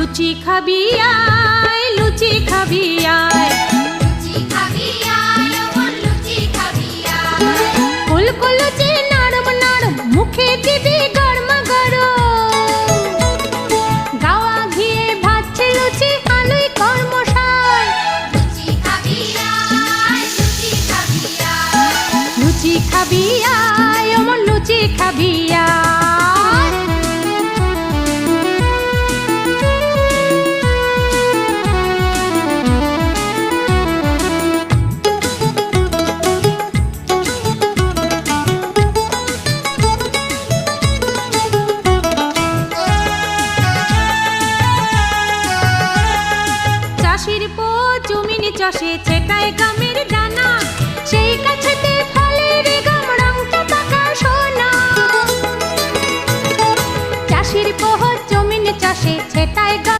লুচি খাবি আয়, লুচি খাবি আয়, লুচি খাবি আয়, ওমন লুচি খাবি আয়। ফুলকো লুচি নরম নরম, মুখে দিবি গরম গরম। গাওয়া ঘিয়ে ভাজছে লুচি, আলুই কর্মশায়। লুচি খাবি আয়, লুচি খাবি আয়। লুচি খাবি আয়, ওমন লুচি খাবি আয়। চাষির পো জমিনি চাষে ছেটায় গামের দানা, সেই কাছেতে ফলের গাম রংটা পাকা সোনা। চাষির পো জমিনি চাষে ছেটায় গামের